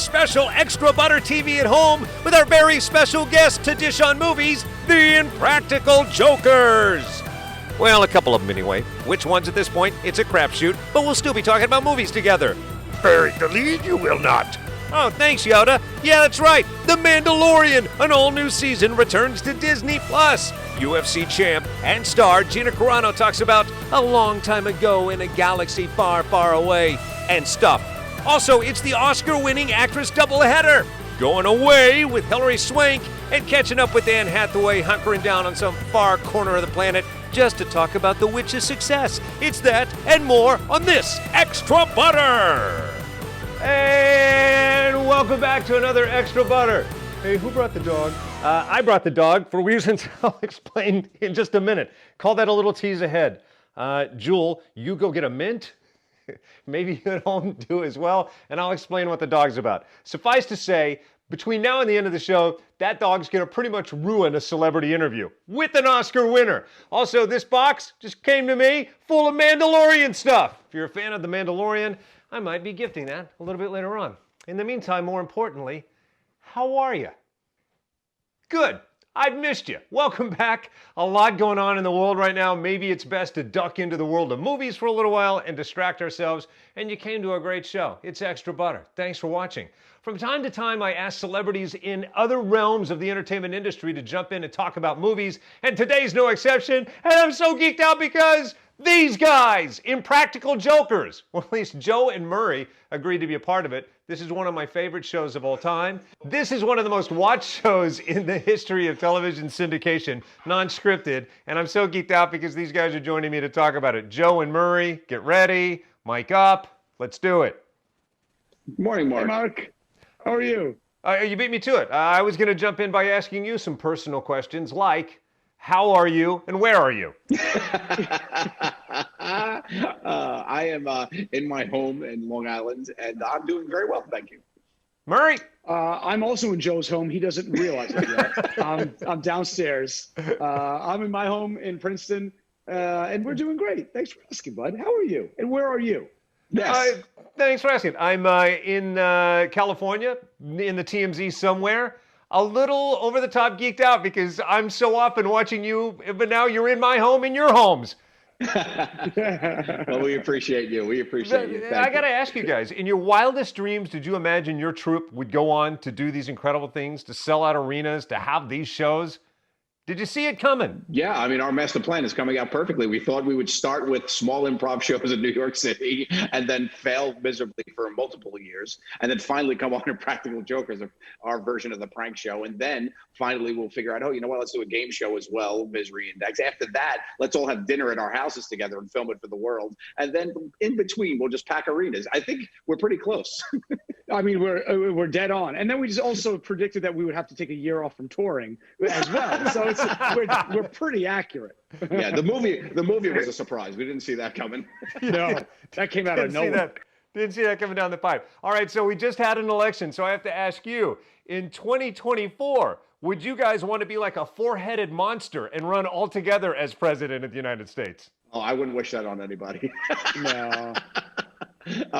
special Extra Butter TV at home with our very special guest to dish on movies, the Impractical Jokers. Well, a couple of them anyway. Which ones at this point? It's a crapshoot, but we'll still be talking about movies together. Bury the lead, you will not. Oh, thanks, Yoda. Yeah, that's right. The Mandalorian, an all-new season, returns to Disney+. UFC champ and star Gina Corano talks about a long time ago in a galaxy far, far away and stuff. Also, it's the Oscar-winning actress doubleheader. Going away with Hilary Swank and catching up with Anne Hathaway hunkering down on some far corner of the planet just to talk about the witch's success. It's that and more on this Extra Butter. And welcome back to another Extra Butter. Hey, who brought the dog? I brought the dog for reasons I'll explain in just a minute. Call that a little tease ahead. Jewel, you go get a mint. Maybe you at home do as well, and I'll explain what the dog's about. Suffice to say, between now and the end of the show, that dog's gonna pretty much ruin a celebrity interview with an Oscar winner. Also, this box just came to me full of Mandalorian stuff. If you're a fan of The Mandalorian, I might be gifting that a little bit later on. In the meantime, more importantly, how are you? Good. I've missed you. Welcome back. A lot going on in the world right now. Maybe it's best to duck into the world of movies for a little while and distract ourselves. And you came to a great show. It's Extra Butter. Thanks for watching. From time to time, I ask celebrities in other realms of the entertainment industry to jump in and talk about movies. And today's no exception. And I'm so geeked out because these guys, Impractical Jokers. Well, at least Joe and Murray agreed to be a part of it. This is one of my favorite shows of all time. This is one of the most watched shows in the history of television syndication, non-scripted. And I'm so geeked out because these guys are joining me to talk about it. Joe and Murray, get ready, mic up, let's do it. Good morning, Mark. Hey, Mark. How are you? You beat me to it. I was going to jump in by asking you some personal questions like, how are you and where are you? I am in my home in Long Island, and I'm doing very well, thank you. Murray? I'm also in Joe's home. He doesn't realize it yet. I'm downstairs. I'm in my home in Princeton, and we're doing great. Thanks for asking, bud. How are you? And where are you? Yes. Thanks for asking. I'm in California, in the TMZ somewhere. A little over the top geeked out because I'm so often watching you, but now you're in my home in your homes. Well, we appreciate you. We appreciate you. I got to ask you guys, in your wildest dreams, did you imagine your troupe would go on to do these incredible things, to sell out arenas, to have these shows? Did you see it coming? Yeah, I mean, our master plan is coming out perfectly. We thought we would start with small improv shows in New York City and then fail miserably for multiple years, and then finally come on Impractical Jokers, our version of the prank show. And then finally we'll figure out, oh, you know what, let's do a game show as well, Misery Index. After that, let's all have dinner at our houses together and film it for the world. And then in between, we'll just pack arenas. I think we're pretty close. I mean, we're dead on. And then we just also predicted that we would have to take a year off from touring as well. So we're pretty accurate. Yeah, the movie was a surprise. We didn't see that coming. No, that came out of nowhere. Didn't see that coming down the pipe. All right, so we just had an election, so I have to ask you, in 2024, would you guys want to be like a four-headed monster and run all together as president of the United States? Oh, I wouldn't wish that on anybody. No.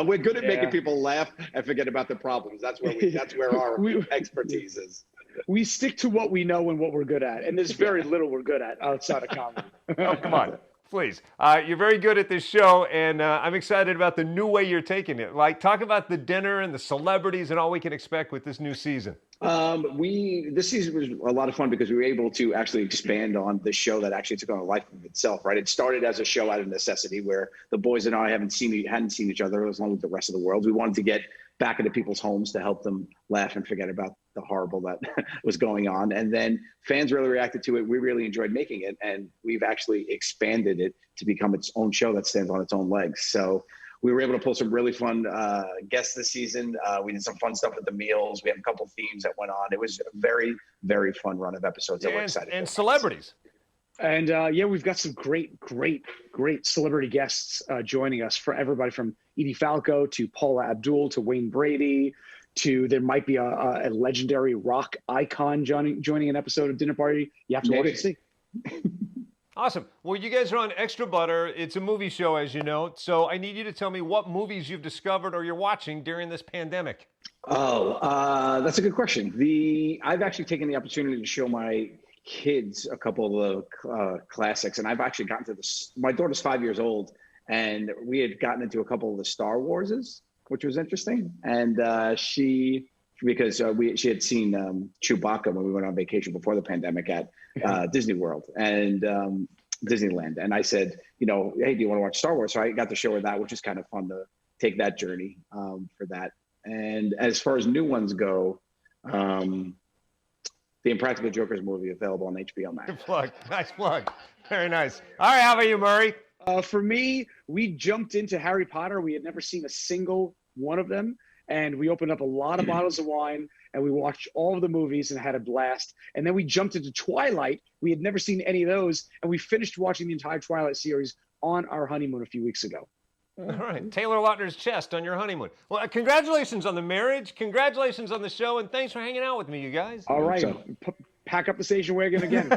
We're good at making people laugh and forget about the problems. That's where our expertise is. We stick to what we know and what we're good at, and there's very little we're good at outside of comedy. Oh, come on. Please. You're very good at this show, and I'm excited about the new way you're taking it. Like, talk about the dinner and the celebrities and all we can expect with this new season. This season was a lot of fun because we were able to actually expand on the show that actually took on a life of itself, right? It started as a show out of necessity where the boys and I hadn't seen each other as long as the rest of the world. We wanted to get back into people's homes to help them laugh and forget about the horrible that was going on. And then fans really reacted to it. We really enjoyed making it. And we've actually expanded it to become its own show that stands on its own legs. So we were able to pull some really fun guests this season. We did some fun stuff with the meals. We had a couple themes that went on. It was a very, very fun run of episodes that we're excited and celebrities. And yeah, we've got some great celebrity guests joining us, for everybody from Edie Falco to Paula Abdul to Wayne Brady to there might be a legendary rock icon joining an episode of Dinner Party. You have to watch and see. Awesome. Well, you guys are on Extra Butter. It's a movie show, as you know. So I need you to tell me what movies you've discovered or you're watching during this pandemic. That's a good question. I've actually taken the opportunity to show my kids a couple of the classics, and I've actually gotten to this. My daughter's 5 years old, and we had gotten into a couple of the Star Warses, which was interesting. And she had seen Chewbacca when we went on vacation before the pandemic at Disney World and Disneyland. And I said, hey, do you want to watch Star Wars? So I got to show her that, which is kind of fun to take that journey for that. And as far as new ones go, the Impractical Jokers movie available on HBO Max. Good plug. Nice plug. Very nice. All right, how about you, Murray? For me, we jumped into Harry Potter. We had never seen a single one of them. And we opened up a lot of bottles of wine and we watched all of the movies and had a blast. And then we jumped into Twilight. We had never seen any of those. And we finished watching the entire Twilight series on our honeymoon a few weeks ago. All right. Taylor Lautner's chest on your honeymoon. Well, congratulations on the marriage. Congratulations on the show. And thanks for hanging out with me, you guys. All right. Pack up the station wagon again.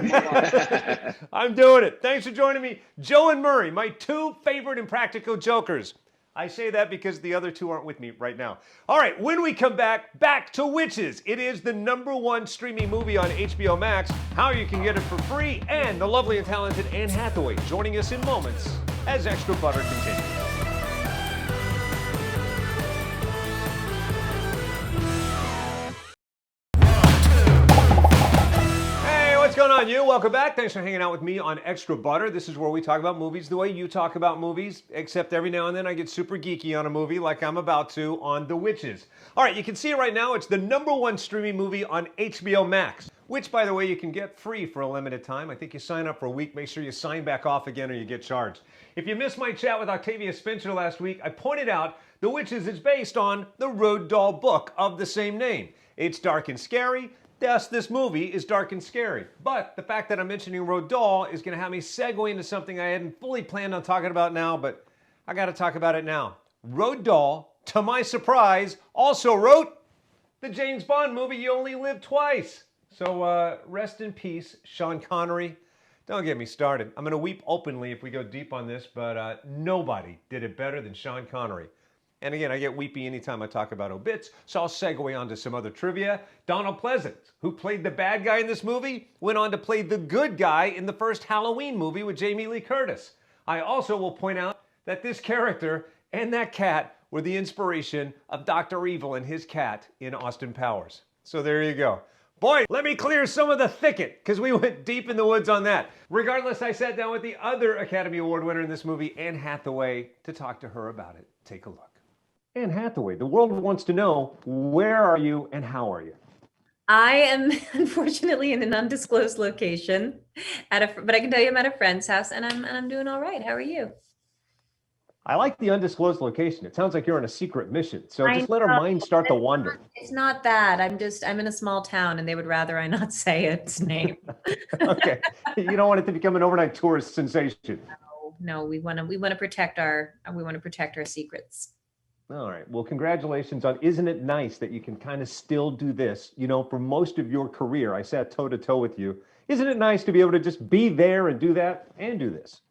I'm doing it. Thanks for joining me. Joe and Murray, my two favorite Impractical Jokers. I say that because the other two aren't with me right now. All right, when we come back to Witches. It is the #1 streaming movie on HBO Max, how you can get it for free, and the lovely and talented Anne Hathaway joining us in moments as Extra Butter continues. What's going on, you? Welcome back. Thanks for hanging out with me on Extra Butter. This is where we talk about movies the way you talk about movies, except every now and then I get super geeky on a movie like I'm about to on The Witches. All right, you can see it right now. It's the #1 streaming movie on HBO Max, which, by the way, you can get free for a limited time. I think you sign up for a week. Make sure you sign back off again or you get charged. If you missed my chat with Octavia Spencer last week, I pointed out The Witches is based on the Roald Dahl book of the same name. It's dark and scary. Yes, this movie is dark and scary, but the fact that I'm mentioning Roald Dahl is going to have me segue into something I hadn't fully planned on talking about now, but I got to talk about it now. Roald Dahl, to my surprise, also wrote the James Bond movie You Only Live Twice. So rest in peace, Sean Connery. Don't get me started. I'm going to weep openly if we go deep on this, but nobody did it better than Sean Connery. And again, I get weepy anytime I talk about obits, so I'll segue on to some other trivia. Donald Pleasance, who played the bad guy in this movie, went on to play the good guy in the first Halloween movie with Jamie Lee Curtis. I also will point out that this character and that cat were the inspiration of Dr. Evil and his cat in Austin Powers. So there you go. Boy, let me clear some of the thicket, because we went deep in the woods on that. Regardless, I sat down with the other Academy Award winner in this movie, Anne Hathaway, to talk to her about it. Take a look. Anne Hathaway, the world wants to know, where are you and how are you? I am unfortunately in an undisclosed location, but I can tell you I'm at a friend's house, and I'm doing all right. How are you? I like the undisclosed location. It sounds like you're on a secret mission. So just let our mind start to wander. It's not that. I'm in a small town, and they would rather I not say its name. Okay, you don't want it to become an overnight tourist sensation. No, we want to protect our secrets. All right. Well, congratulations on, isn't it nice that you can kind of still do this? For most of your career, I sat toe to toe with you. Isn't it nice to be able to just be there and do that and do this?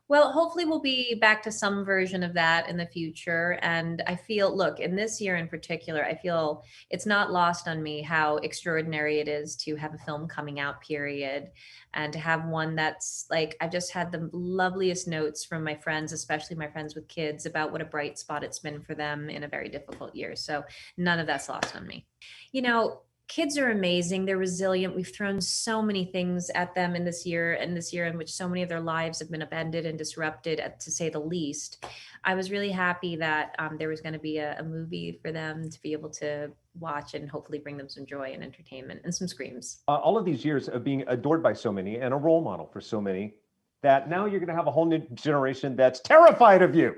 Well, hopefully we'll be back to some version of that in the future. And I feel, look, in this year in particular, I feel it's not lost on me how extraordinary it is to have a film coming out, period. And to have one that's like, I've just had the loveliest notes from my friends, especially my friends with kids, about what a bright spot it's been for them in a very difficult year. So none of that's lost on me. Kids are amazing. They're resilient. We've thrown so many things at them in this year in which so many of their lives have been upended and disrupted, to say the least. I was really happy that there was going to be a movie for them to be able to watch and hopefully bring them some joy and entertainment and some screams. All of these years of being adored by so many and a role model for so many, that now you're going to have a whole new generation that's terrified of you.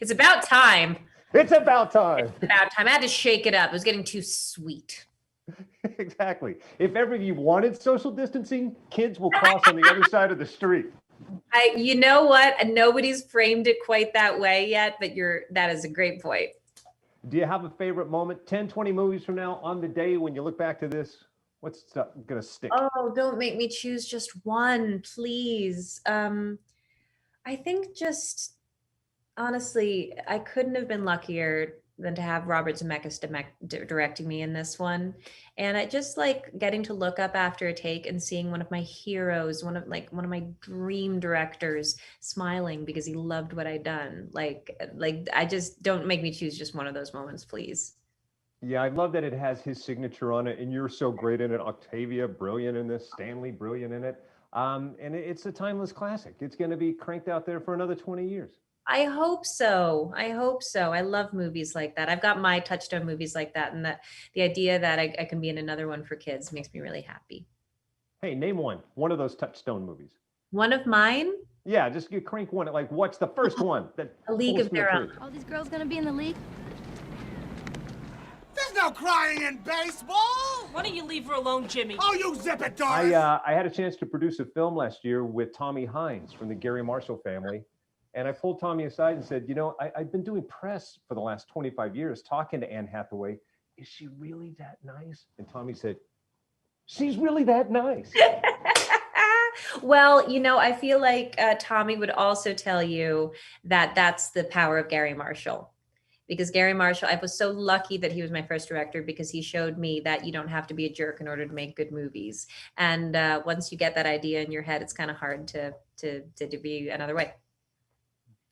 It's about time. It's about time. It's about time. I had to shake it up. It was getting too sweet. Exactly. If ever you wanted social distancing, kids will cross on the other side of the street. You know what? Nobody's framed it quite that way yet, but that is a great point. Do you have a favorite moment, 10, 20 movies from now, on the day when you look back to this? What's gonna stick? Oh, don't make me choose just one, please. I think just honestly, I couldn't have been luckier than to have Robert Zemeckis directing me in this one. And I just like getting to look up after a take and seeing one of my heroes, one of my dream directors smiling because he loved what I'd done. Like I just don't make me choose just one of those moments, please. Yeah, I love that it has his signature on it, and you're so great in it. Octavia, brilliant in this. Stanley, brilliant in it. And it's a timeless classic. It's going to be cranked out there for another 20 years. I hope so. I hope so. I love movies like that. I've got my touchstone movies like that, and that the idea that I can be in another one for kids makes me really happy. Hey, name one of those touchstone movies. One of mine, Yeah, just you crank one. Like, what's the first one? That A League pulls of from the Their Own. tree? All these girls gonna be in the league? There's no crying in baseball! Why don't you leave her alone, Jimmy? Oh, you zip it, Doris! I had a chance to produce a film last year with Tommy Hines from the Gary Marshall family. And I pulled Tommy aside and said, I've been doing press for the last 25 years, talking to Anne Hathaway. Is she really that nice? And Tommy said, she's really that nice. Well, I feel like Tommy would also tell you that that's the power of Gary Marshall. Because Gary Marshall, I was so lucky that he was my first director because he showed me that you don't have to be a jerk in order to make good movies. And once you get that idea in your head, it's kind of hard to be another way.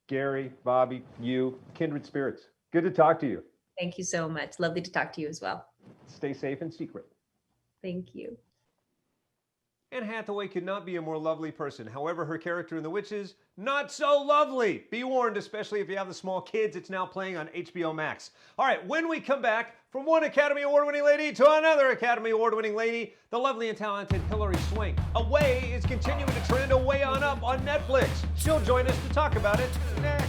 Gary, Bobby, you, kindred spirits. Good to talk to you. Thank you so much. Lovely to talk to you as well. Stay safe and secret. Thank you. Anne Hathaway could not be a more lovely person. However, her character in The Witches, not so lovely. Be warned, especially if you have the small kids. It's now playing on HBO Max. All right, when we come back, from one Academy Award-winning lady to another Academy Award-winning lady, the lovely and talented Hilary Swank. Away is continuing to trend away on up on Netflix. She'll join us to talk about it next.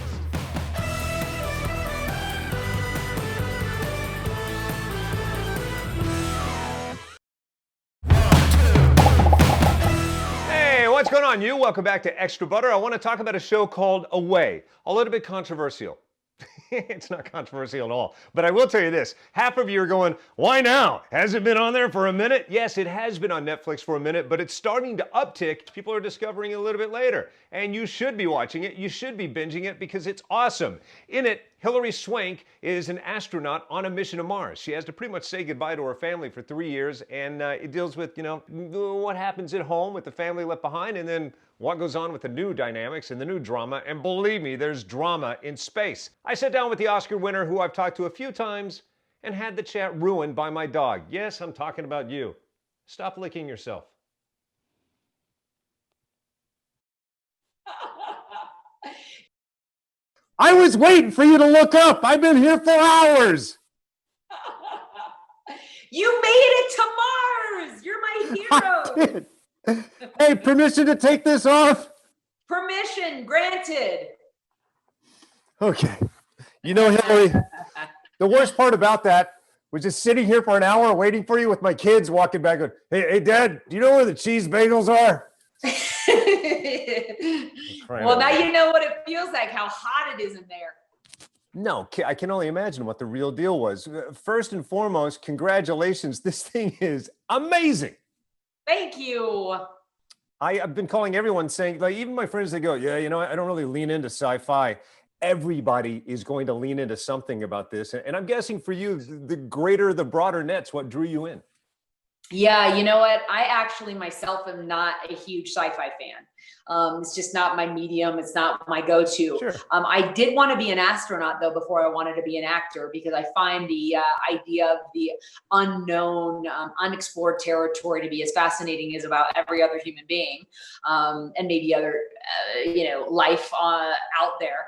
What's going on, you? Welcome back to Extra Butter. I want to talk about a show called Away. A little bit controversial. It's not controversial at all. But I will tell you this. Half of you are going, why now? Has it been on there for a minute? Yes, it has been on Netflix for a minute, but it's starting to uptick. People are discovering it a little bit later. And you should be watching it. You should be binging it because it's awesome. In it, Hilary Swank is an astronaut on a mission to Mars. She has to pretty much say goodbye to her family for 3 years, and it deals with, what happens at home with the family left behind, and then what goes on with the new dynamics and the new drama. And believe me, there's drama in space. I sat down with the Oscar winner, who I've talked to a few times, and had the chat ruined by my dog. Yes, I'm talking about you. Stop licking yourself. I was waiting for you to look up. I've been here for hours. You made it to Mars! You're my hero! Hey, permission to take this off? Permission granted. Okay. Hillary, the worst part about that was just sitting here for an hour waiting for you with my kids walking back going, hey, Dad, do you know where the cheese bagels are? Well, now you know what it feels like, how hot it is in there. No, I can only imagine what the real deal was. First and foremost, congratulations. This thing is amazing. Thank you. I've been calling everyone saying, like, even my friends, they go, yeah, I don't really lean into sci-fi. Everybody is going to lean into something about this. And I'm guessing for you, the greater, the broader net's what drew you in. Yeah, you know what? I actually myself am not a huge sci-fi fan. It's just not my medium. It's not my go-to. Sure. I did want to be an astronaut, though, before I wanted to be an actor, because I find the idea of the unknown, unexplored territory to be as fascinating as about every other human being, and maybe other, life out there.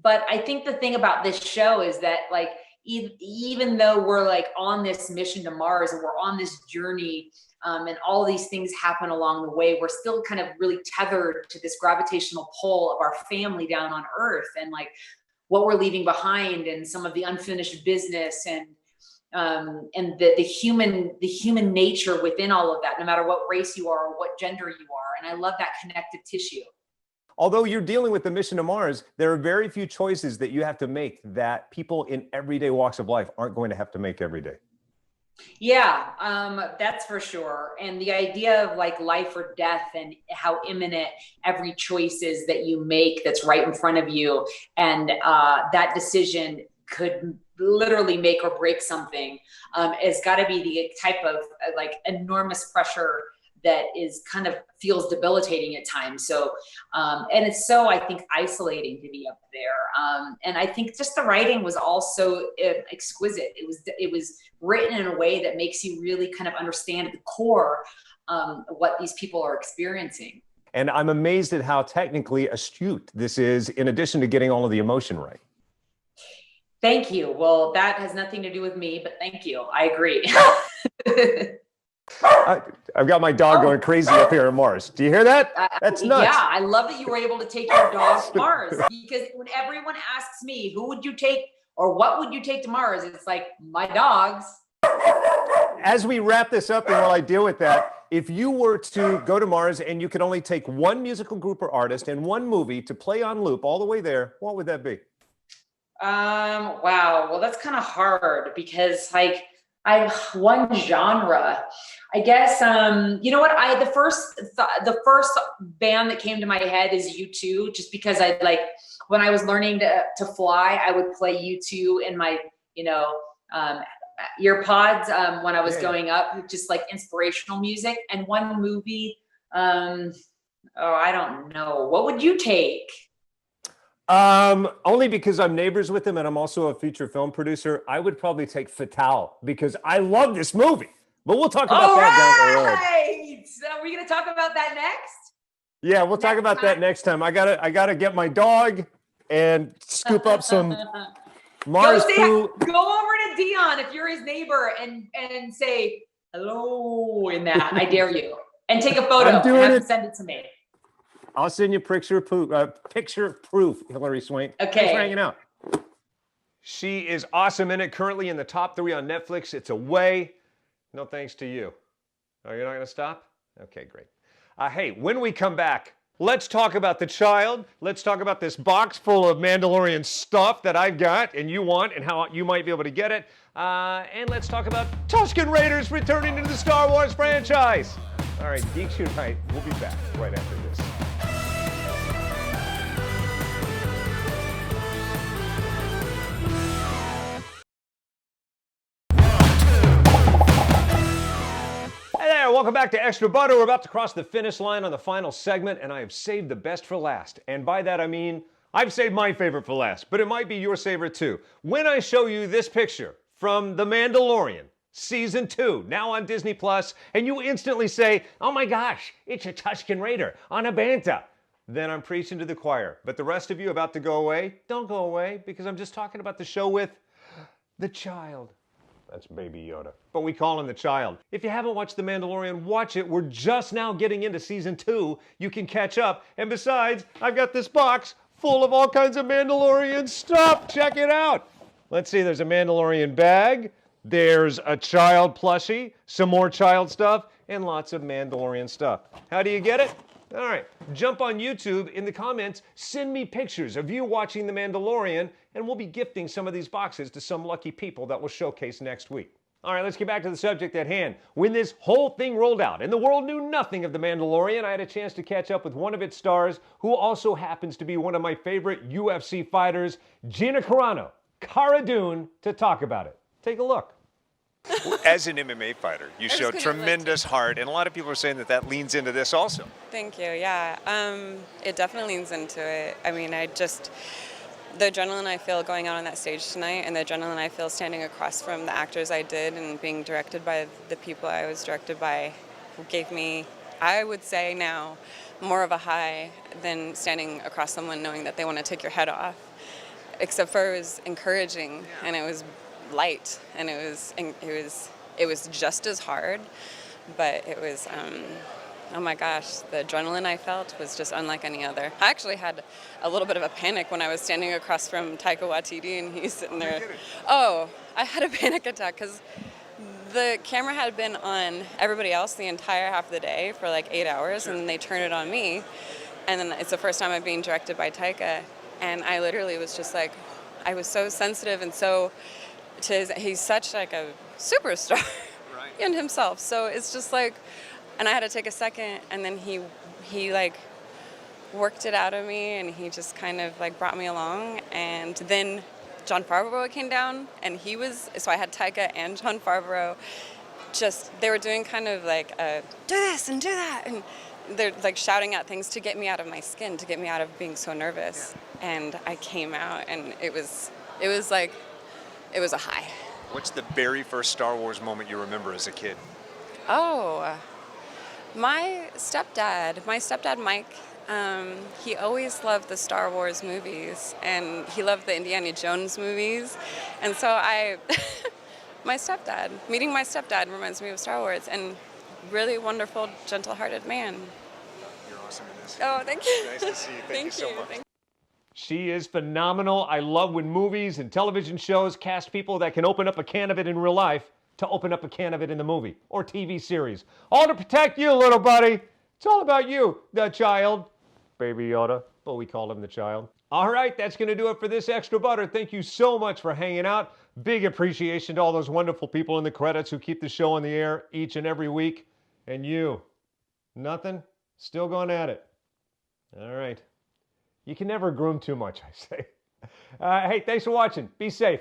But I think the thing about this show is that, like, even though we're like on this mission to Mars and we're on this journey, and all these things happen along the way, we're still kind of really tethered to this gravitational pull of our family down on Earth, and like what we're leaving behind, and some of the unfinished business, and the human nature within all of that, no matter what race you are or what gender you are. And I love that connective tissue. Although you're dealing with the mission to Mars, there are very few choices that you have to make that people in everyday walks of life aren't going to have to make every day. Yeah, that's for sure. And the idea of like life or death and how imminent every choice is that you make that's right in front of you. And that decision could literally make or break something. It's got to be the type of like enormous pressure that is kind of feels debilitating at times. So, and it's so, I think, isolating to be up there. And I think just the writing was also exquisite. It was written in a way that makes you really kind of understand at the core what these people are experiencing. And I'm amazed at how technically astute this is, in addition to getting all of the emotion right. Thank you. Well, that has nothing to do with me, but thank you. I agree. I've got my dog going crazy up here on Mars. Do you hear that? That's nuts. Yeah, I love that you were able to take your dog to Mars, because when everyone asks me, who would you take or what would you take to Mars? It's like, my dogs. As we wrap this up and while I deal with that, if you were to go to Mars and you could only take one musical group or artist and one movie to play on loop all the way there, what would that be? Wow. Well, that's kind of hard because like one genre. I guess you know what? The first band that came to my head is U2, just because I like when I was learning to fly, I would play U2 in my ear pods when I was growing up, just like inspirational music. And one movie, I don't know. What would you take? Only because I'm neighbors with him and I'm also a feature film producer. I would probably take Fatale because I love this movie. But we'll talk about that down the road. Right. So are we gonna talk about that next? Yeah, we'll talk about that next time. I gotta get my dog and scoop up some Mars poo. Go over to Dion if you're his neighbor and say hello in that. I dare you. And take a photo and send it to me. I'll send you picture proof, Hillary Swank. Okay. Thanks for hanging out. She is awesome in it. Currently in the top 3 on Netflix. It's Away. No thanks to you. Oh, you're not going to stop? Okay, great. Hey, when we come back, let's talk about The Child. Let's talk about this box full of Mandalorian stuff that I've got and you want and how you might be able to get it. And let's talk about Tusken Raiders returning to the Star Wars franchise. All right, Geeks Unite. We'll be back right after this. Hey there, welcome back to Extra Butter. We're about to cross the finish line on the final segment, and I have saved the best for last. And by that I mean, I've saved my favorite for last, but it might be your favorite too. When I show you this picture from The Mandalorian, Season 2, now on Disney+, and you instantly say, oh my gosh, it's a Tusken Raider on a Banta, then I'm preaching to the choir. But the rest of you about to go away, don't go away, because I'm just talking about the show with The Child. That's Baby Yoda. But we call him The Child. If you haven't watched The Mandalorian, watch it. We're just now getting into Season 2. You can catch up. And besides, I've got this box full of all kinds of Mandalorian stuff. Check it out. Let's see, there's a Mandalorian bag. There's a Child plushie, some more Child stuff, and lots of Mandalorian stuff. How do you get it? All right, jump on YouTube. In the comments, send me pictures of you watching The Mandalorian, and we'll be gifting some of these boxes to some lucky people that we'll showcase next week. All right, let's get back to the subject at hand. When this whole thing rolled out and the world knew nothing of The Mandalorian, I had a chance to catch up with one of its stars, who also happens to be one of my favorite UFC fighters, Gina Corano, Cara Dune, to talk about it. Take a look. As an MMA fighter, you showed tremendous heart, and a lot of people are saying that that leans into this also. Thank you. Yeah, it definitely leans into it. I mean, the adrenaline I feel going out on that stage tonight, and the adrenaline I feel standing across from the actors I did and being directed by the people I was directed by, gave me, I would say now, more of a high than standing across someone knowing that they want to take your head off. Except for it was encouraging, and it was light, and it was just as hard, but it was oh my gosh, the adrenaline I felt was just unlike any other. I actually had a little bit of a panic when I was standing across from Taika Waititi and he's sitting there. Oh, I had a panic attack because the camera had been on everybody else the entire half of the day for like 8 hours, and then they turned it on me, and then it's the first time I'm being directed by Taika, and I literally was just like, I was so sensitive and so he's such like a superstar. and himself. So it's just like, and I had to take a second, and then he like worked it out of me, and he just kind of like brought me along. And then Jon Favreau came down, and so I had Taika and Jon Favreau. They were doing kind of like do this and do that, and they're like shouting out things to get me out of my skin, to get me out of being so nervous. And I came out, and it was a high. What's the very first Star Wars moment you remember as a kid? Oh, my stepdad Mike, he always loved the Star Wars movies, and he loved the Indiana Jones movies. And so meeting my stepdad reminds me of Star Wars, and really wonderful, gentle-hearted man. You're awesome in this. Oh, thank you. Nice to see you. Thank you so much. She is phenomenal. I love when movies and television shows cast people that can open up a can of it in real life to open up a can of it in the movie or TV series. All to protect you, little buddy. It's all about you, the child. Baby Yoda, but we call him the child. All right, that's going to do it for this Extra Butter. Thank you so much for hanging out. Big appreciation to all those wonderful people in the credits who keep the show on the air each and every week. And you, nothing? Still going at it. All right. You can never groom too much, I say. Hey, thanks for watching. Be safe.